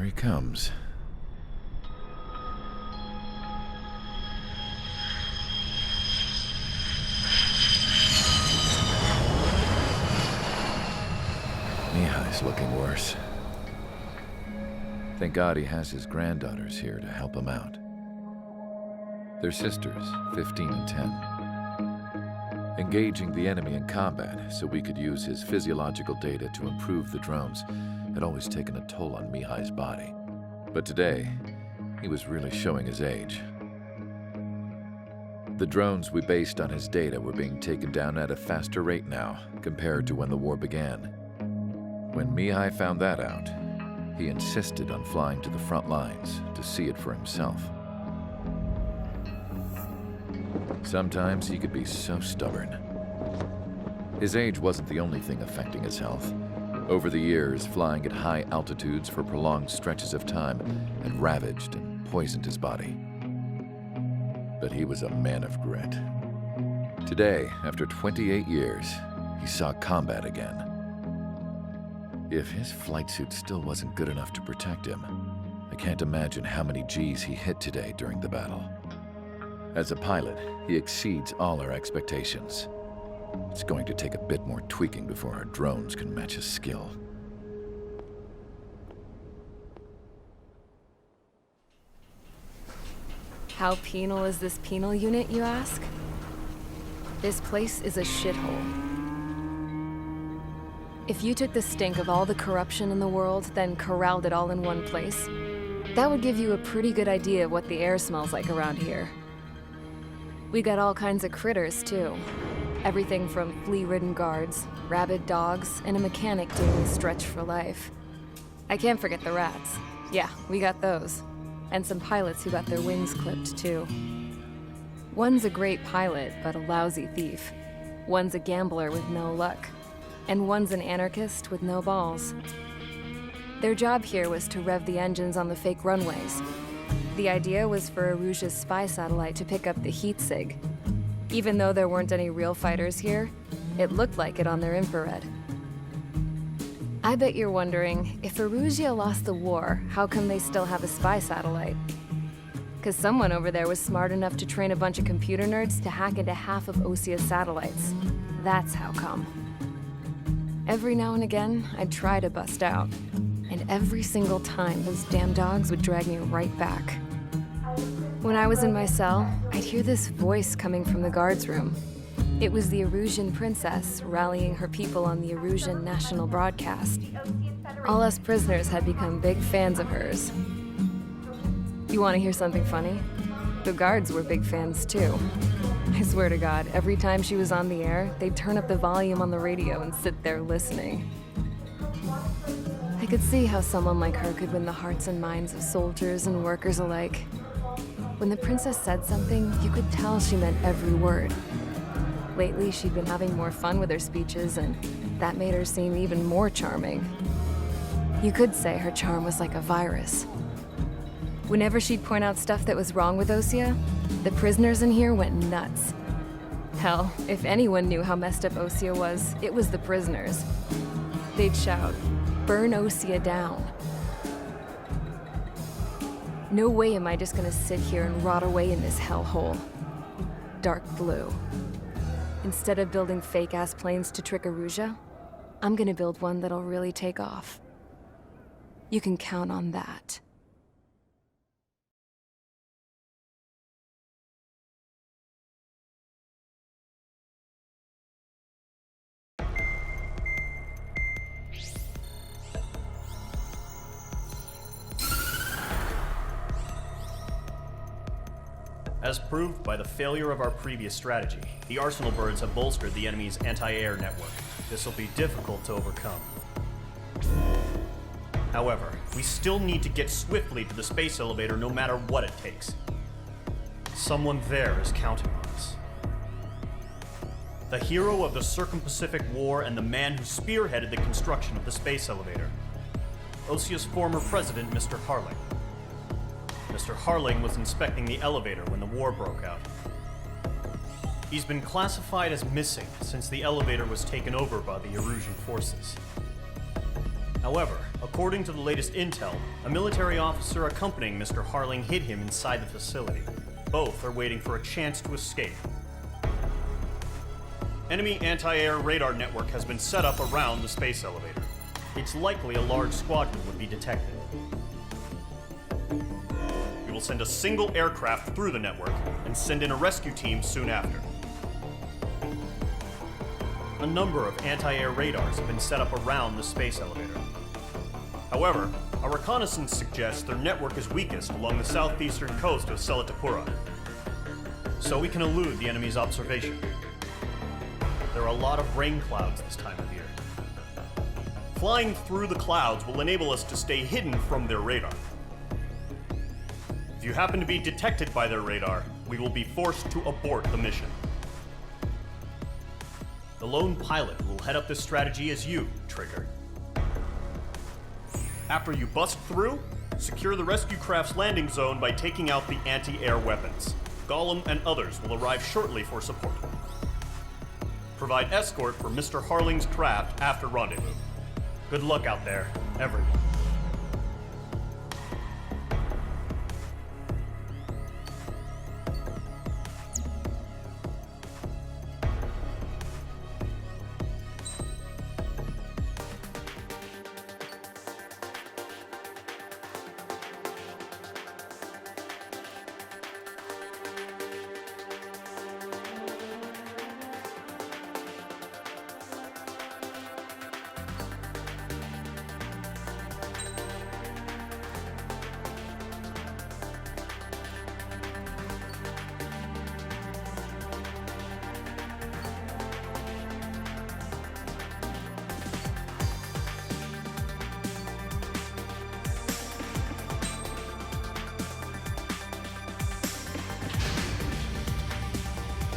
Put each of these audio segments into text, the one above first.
he comes. Mihai's looking worse. Thank God he has his granddaughters here to help him out. They're sisters, 15 and 10. Engaging the enemy in combat so we could use his physiological data to improve the drones had always taken a toll on Mihai's body. But today, he was really showing his age. The drones we based on his data were being taken down at a faster rate now compared to when the war began. When Mihai found that out, he insisted on flying to the front lines to see it for himself. Sometimes he could be so stubborn. His age wasn't the only thing affecting his health. Over the years, flying at high altitudes for prolonged stretches of time had ravaged and poisoned his body. But he was a man of grit. Today, after 28 years, he saw combat again. If his flight suit still wasn't good enough to protect him, I can't imagine how many Gs he hit today during the battle. As a pilot, he exceeds all our expectations. It's going to take a bit more tweaking before our drones can match his skill. How penal is this penal unit, you ask? This place is a shithole. If you took the stink of all the corruption in the world, then corralled it all in one place, that would give you a pretty good idea of what the air smells like around here. We got all kinds of critters, too. Everything from flea-ridden guards, rabid dogs, and a mechanic doing a stretch for life. I can't forget the rats. Yeah, we got those. And some pilots who got their wings clipped, too. One's a great pilot, but a lousy thief. One's a gambler with no luck. And one's an anarchist with no balls. Their job here was to rev the engines on the fake runways. The idea was for Aruja's spy satellite to pick up the heat sig. Even though there weren't any real fighters here, it looked like it on their infrared. I bet you're wondering, if Aruja lost the war, how come they still have a spy satellite? 'Cause someone over there was smart enough to train a bunch of computer nerds to hack into half of Osia's satellites. That's how come. Every now and again, I'd try to bust out. And every single time, those damn dogs would drag me right back. When I was in my cell, I'd hear this voice coming from the guards room. It was the Arusian princess rallying her people on the Arusian national broadcast. All us prisoners had become big fans of hers. You want to hear something funny? The guards were big fans too. I swear to God, every time she was on the air, they'd turn up the volume on the radio and sit there listening. I could see how someone like her could win the hearts and minds of soldiers and workers alike. When the princess said something, you could tell she meant every word. Lately, she'd been having more fun with her speeches, and that made her seem even more charming. You could say her charm was like a virus. Whenever she'd point out stuff that was wrong with Osia, the prisoners in here went nuts. Hell, if anyone knew how messed up Osia was, it was the prisoners. They'd shout, "Burn Osia down." No way am I just gonna sit here and rot away in this hellhole. Dark blue. Instead of building fake-ass planes to trick Aruja, I'm gonna build one that'll really take off. You can count on that. As proved by the failure of our previous strategy, the Arsenal birds have bolstered the enemy's anti-air network. This will be difficult to overcome. However, we still need to get swiftly to the space elevator no matter what it takes. Someone there is counting on us. The hero of the Circum-Pacific War and the man who spearheaded the construction of the space elevator. Osia's former president, Mr. Harling. Mr. Harling was inspecting the elevator when the war broke out. He's been classified as missing since the elevator was taken over by the Erusian forces. However, according to the latest intel, a military officer accompanying Mr. Harling hid him inside the facility. Both are waiting for a chance to escape. Enemy anti-air radar network has been set up around the space elevator. It's likely a large squadron would be detected. We will send a single aircraft through the network and send in a rescue team soon after. A number of anti-air radars have been set up around the space elevator. However, our reconnaissance suggests their network is weakest along the southeastern coast of Selatapura, so we can elude the enemy's observation. There are a lot of rain clouds this time of year. Flying through the clouds will enable us to stay hidden from their radar. If you happen to be detected by their radar, we will be forced to abort the mission. The lone pilot who will head up this strategy is you, Trigger. After you bust through, secure the rescue craft's landing zone by taking out the anti-air weapons. Gollum and others will arrive shortly for support. Provide escort for Mr. Harling's craft after rendezvous. Good luck out there, everyone.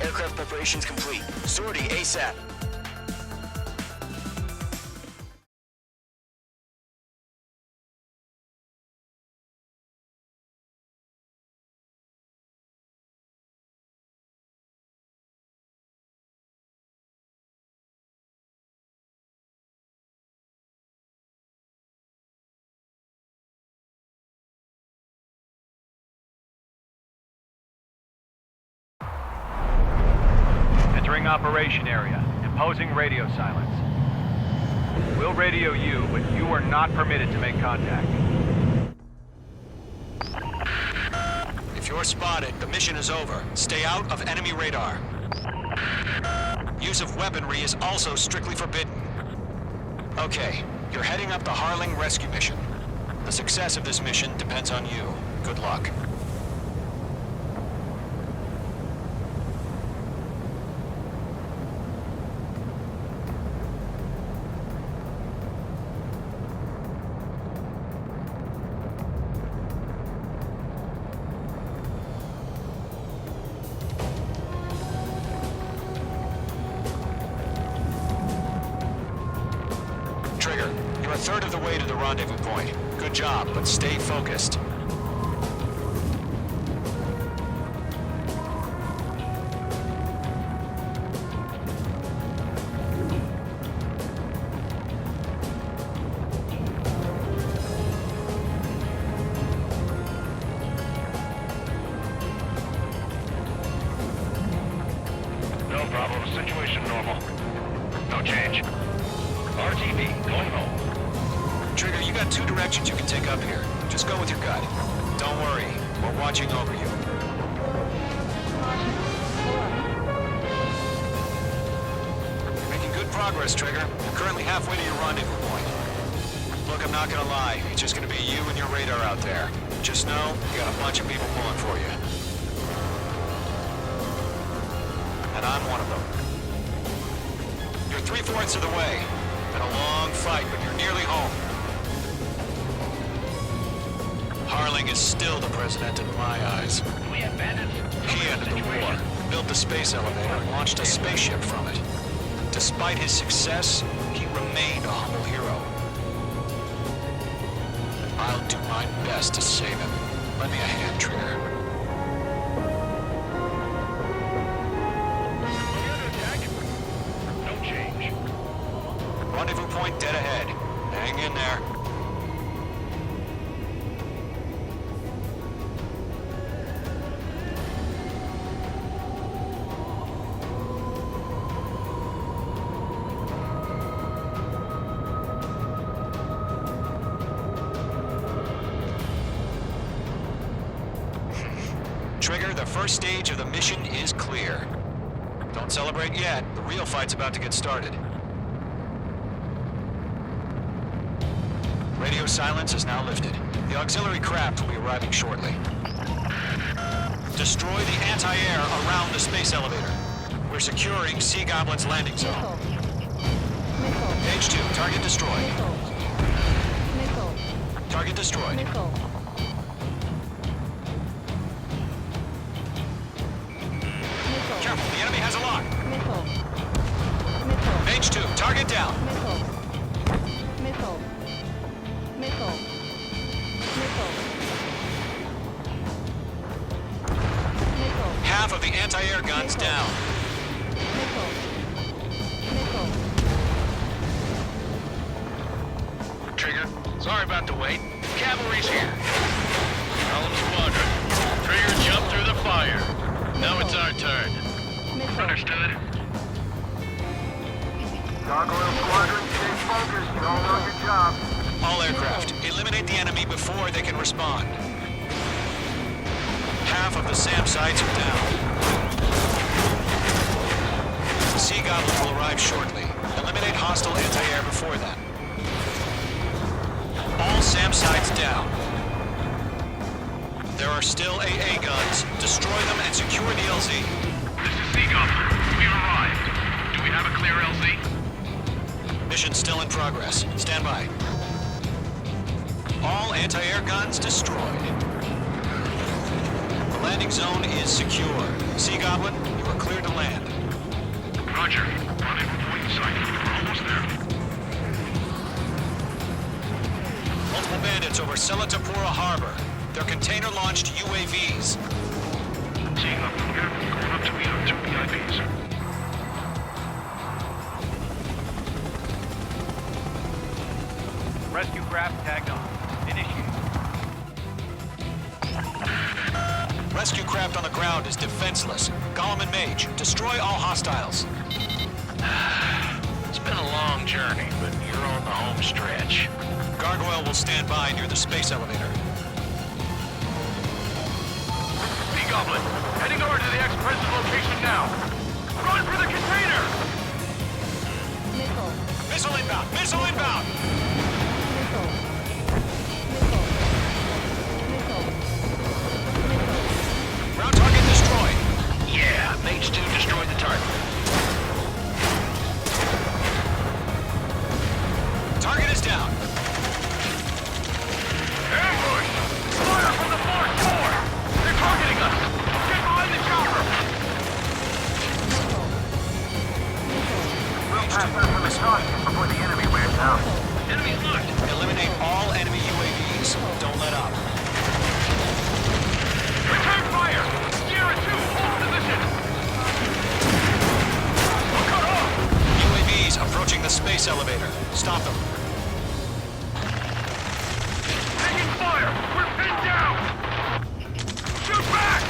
Aircraft preparations complete. Sortie ASAP. Entering operation area. Imposing radio silence. We'll radio you, but you are not permitted to make contact. If you're spotted, the mission is over. Stay out of enemy radar. Use of weaponry is also strictly forbidden. Okay, you're heading up the Harling rescue mission. The success of this mission depends on you. Good luck. Trigger, you're a third of the way to the rendezvous point. Good job, but stay focused. No problem. Situation normal. No change. RTV, going home. Trigger, you got two directions you can take up here. Just go with your gut. Don't worry, we're watching over you. You're making good progress, Trigger. You're currently halfway to your rendezvous point. Look, I'm not gonna lie. It's just gonna be you and your radar out there. Just know, you got a bunch of people pulling for you. And I'm one of them. You're 3/4 of the way. Been a long fight, but you're nearly home. Harling is still the president in my eyes. We have bandits. He ended the war, built the space elevator, and launched a spaceship from it. Despite his success, he remained a humble hero. I'll do my best to save him. Lend me a hand, Trigger. No change. Rendezvous point dead ahead. Hang in there. the first stage of the mission is clear. Don't celebrate yet. The real fight's about to get started. Radio silence is now lifted. The auxiliary craft will be arriving shortly. Destroy the anti-air around the space elevator. We're securing Sea Goblin's landing zone. Page 2, target destroyed. Target destroyed. Careful, the enemy has a lock. Page 2, target down. Half of the anti-air guns down. Trigger, sorry about the wait. Cavalry's here. Column squadron. Trigger, jump through the fire. Now it's our turn. Understood. Gargoyle Squadron, stay focused. You all know your job. All aircraft, eliminate the enemy before they can respond. Half of the SAM sites are down. The Sea Goblin will arrive shortly. Eliminate hostile anti-air before that. All SAM sites down. There are still AA guns. Destroy them and secure the LZ. This is Sea Goblin. We've arrived. Do we have a clear LZ? Mission still in progress. Stand by. All anti-air guns destroyed. The landing zone is secure. Sea Goblin, you are clear to land. Roger. Rendezvous point in sight. We're almost there. Multiple bandits over Selatapura Harbor. They're container-launched UAVs. Sea Goblin, we're going up to meet our 2 VIPs. Rescue craft tagged on. Initiate. Rescue craft on the ground is defenseless. Gollum and Mage, destroy all hostiles. It's been a long journey, but you're on the home stretch. Gargoyle will stand by near the space elevator. Sea Goblin, heading over to the ex-president location now. Run for the container! Missile inbound! Missile inbound! Ground target destroyed. Yeah, Mage 2 destroyed the target. Target is down. Ambush! Fire from the fourth floor! They're targeting us! Get behind the chopper! We'll pass out some exhaustion before the enemy wears out. Enemy's locked! Eliminate all enemy UAVs. Don't let up. Return fire! Sierra 2, hold position! We're cut off! UAVs approaching the space elevator. Stop them. Taking fire! We're pinned down! Shoot back!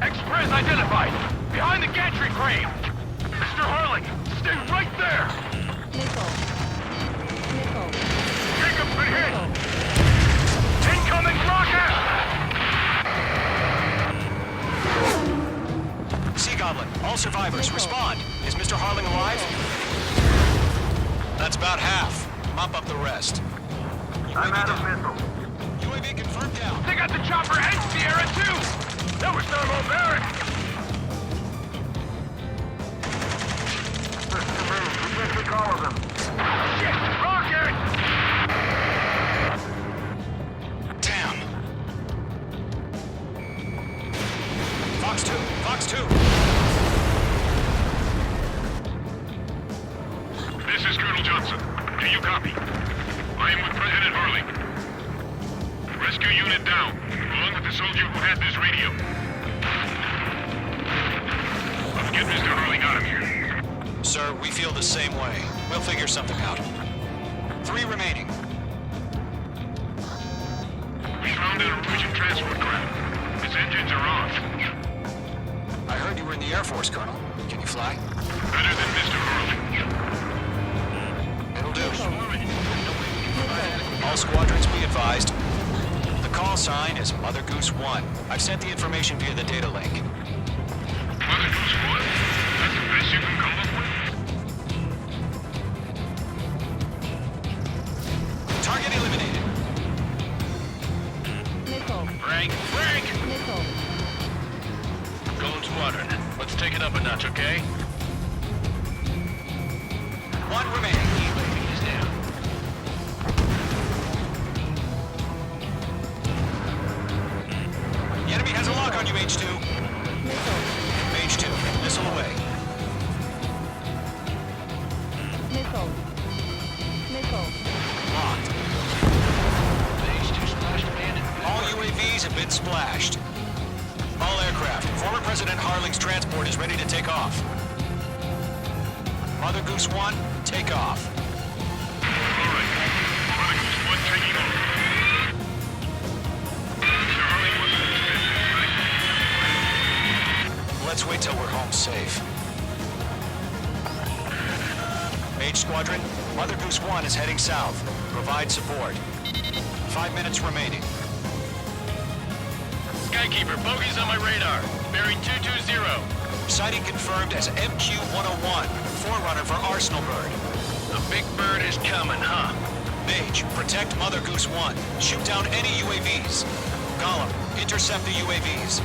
Express identified! Behind the gantry crane! Mr. Harling, stay right there! Jacob's been hit! Incoming rocket! Sea Goblin, all survivors, respond. Is Mr. Harling alive? That's about half. Mop up the rest. I'm out of down. missile. UAV confirmed down. They got the chopper and Sierra too! That was thermobaric! Listen to me. We can't take all of them. Shit! Rocket! Damn. Fox 2, Fox 2. This is Colonel Johnson. Do you copy? I am with President Harling. Rescue unit down, along with the soldier who had this radio. Let's get Mr. Harling out of here. Sir, we feel the same way. We'll figure something out. 3 remaining. We found an Norwegian transport craft. Its engines are off. I heard you were in the Air Force, Colonel. Can you fly? Better than Mr. Harling. It'll do. All squadrons be advised. The call as Mother Goose 1. I've sent the information via the data link. Mother Goose 1? That's the best you can come up with? Target eliminated. Nickel. Frank! Frank! Nickel. Golden Squadron, let's take it up a notch, okay? One remaining. UAV is down. The enemy has a lock on you, H2. Nickel. H2, missile away. Nickel. Nickel. Locked. Phase 2 splashed abandoned. All UAVs have been splashed. All aircraft. Former President Harling's transport is ready to take off. Mother Goose 1, take off. Alright. Mother Goose 1 taking off. Mr. Harling wasn't expecting, right? Let's wait till we're home safe. Mage Squadron, Mother Goose 1 is heading south. Provide support. 5 minutes remaining. Skykeeper, bogeys on my radar. Bearing 220. Sighting confirmed as MQ-101, forerunner for Arsenal Bird. The big bird is coming, huh? Mage, protect Mother Goose 1. Shoot down any UAVs. Gollum, intercept the UAVs.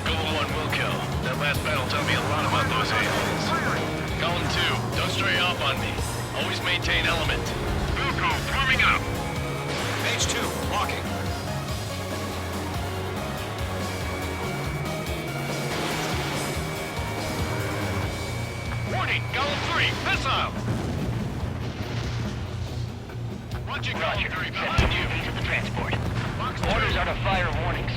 Golden 1 will kill. That last battle taught me a lot about those aliens. Golden 2, don't stray off on me. Always maintain element. Wilco, warming up. Mage 2, locking. Warning, Golden 3, missile! Watching Golden 3 behind you. To the transport. Orders are to fire warnings.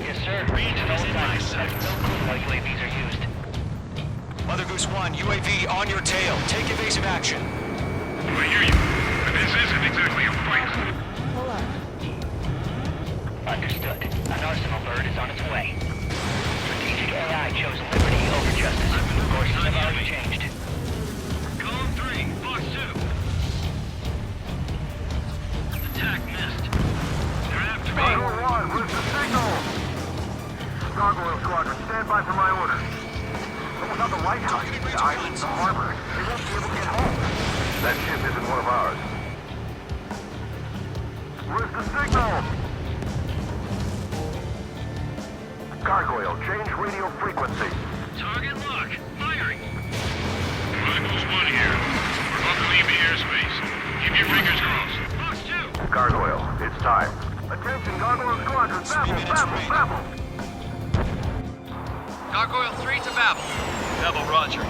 Yes, sir. Region is in my sights. No clue how UAVs are used. Mother Goose 1, UAV on your tail. Take evasive action. I hear you, but this isn't exactly a fight. Pull up. Understood. An Arsenal bird is on its way. Strategic AI chose liberty over justice. Courses have already changed. Golden 3, Fox 2. Attack missed. They're after me. Eagle 1, where's the signal? Gargoyle Squadron, stand by for my orders. Someone's on the lighthouse. The island's the harbor. They won't be able to get home. That ship isn't one of ours. Where's the signal? Gargoyle, change radio frequency. Target lock. Firing. Mother Goose 1 here. We're about to leave the airspace. Keep your fingers crossed. Fox 2. Gargoyle, it's time. Attention, Gargoyle Squadron, babble. Gargoyle 3 to Babel. Double Roger.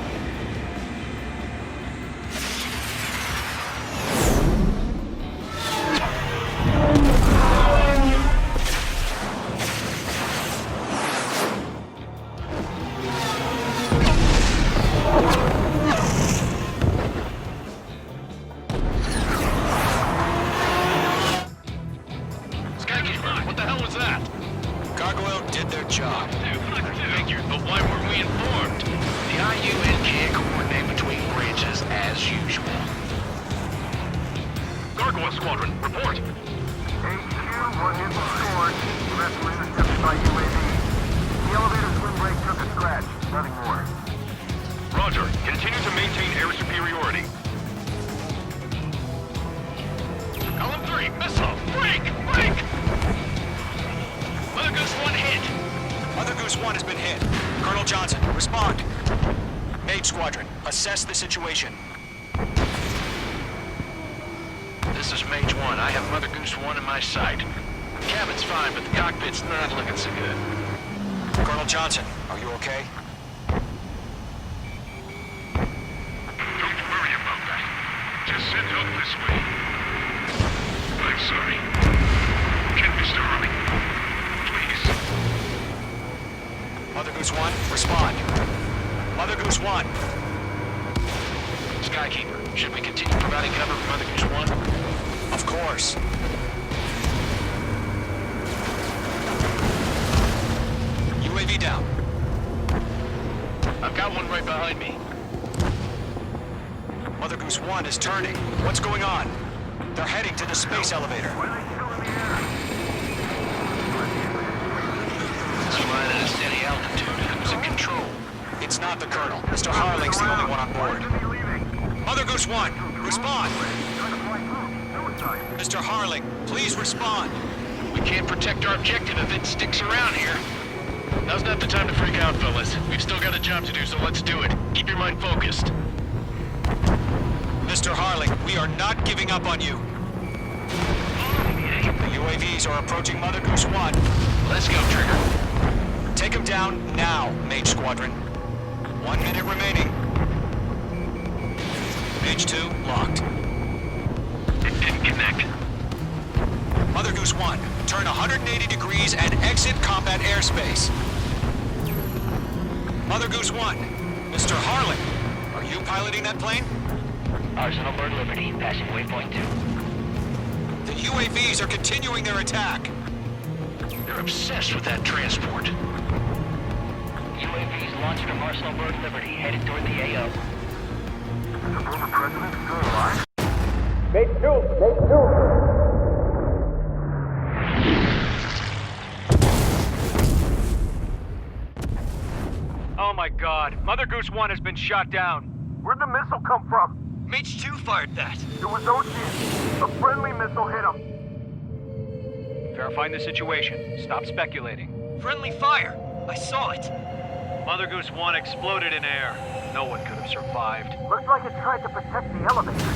Skykeeper, what the hell was that? Gargoyle did their job. Figured, but why weren't we informed? The IUN can't coordinate between branches as usual. Gargoyle Squadron, report. HQ, one hit was scored. The rest were intercepted by UAV. The elevator's wind brake took a scratch. Nothing more. Roger. Continue to maintain air superiority. Column 3, missile! Break! Break! Mother Goose 1 hit! Mother Goose 1 has been hit. Colonel Johnson, respond. Mage Squadron, assess the situation. This is Mage 1. I have Mother Goose 1 in my sight. The cabin's fine, but the cockpit's not looking so good. Colonel Johnson, are you okay? Don't worry about that. Just send help this way. I'm sorry. Can Mr. Harling... Please. Mother Goose 1, respond. Mother Goose 1. Skykeeper, should we continue providing cover for Mother Goose 1? Of course. UAV down. I've got one right behind me. Mother Goose 1 is turning. What's going on? They're heading to the space elevator. Why are they still in the air? flying at a steady altitude. Who's in control? It's not the Colonel. Mr. Harling's the only one on board. Mother Goose 1, respond! Mr. Harling, please respond. We can't protect our objective if it sticks around here. Now's not the time to freak out, fellas. We've still got a job to do, so let's do it. Keep your mind focused. Mr. Harling, we are not giving up on you. The UAVs are approaching Mother Goose 1. Let's go, Trigger. Take them down now, Mage Squadron. 1 minute remaining. Mage 2, locked. It didn't connect. Mother Goose 1, turn 180 degrees and exit combat airspace. Mother Goose 1, Mr. Harling, are you piloting that plane? Arsenal Bird Liberty, passing waypoint 2. The UAVs are continuing their attack. They're obsessed with that transport. UAVs launched from Arsenal Bird Liberty, headed toward the AO. The former president still alive? Oh my god, Mother Goose 1 has been shot down. Where'd the missile come from? Mage 2 fired that. It was Ocean. A friendly missile hit him. Verifying the situation. Stop speculating. Friendly fire. I saw it. Mother Goose 1 exploded in air. No one could have survived. Looks like it tried to protect the elevator.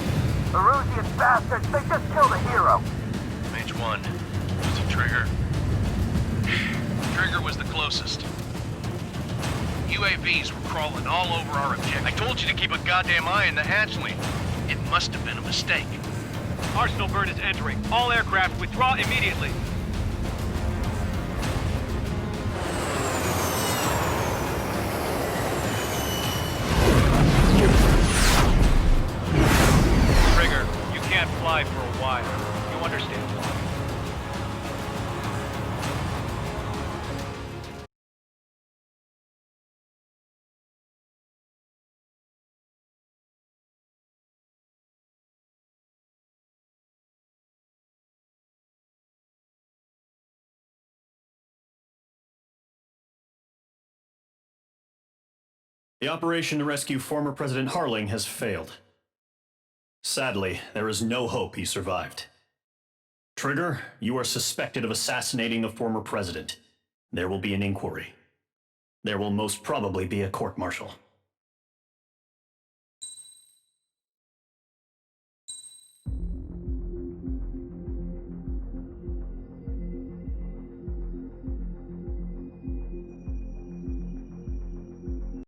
Erusian bastards, they just killed a hero. Mage 1. Was it Trigger? Trigger was the closest. UAVs were crawling all over our objective. I told you to keep a goddamn eye in the hatchling. It must have been a mistake. Arsenal Bird is entering. All aircraft withdraw immediately. Trigger, you can't fly for a while. You understand why. The operation to rescue former President Harling has failed. Sadly, there is no hope he survived. Trigger, you are suspected of assassinating the former president. There will be an inquiry. There will most probably be a court-martial.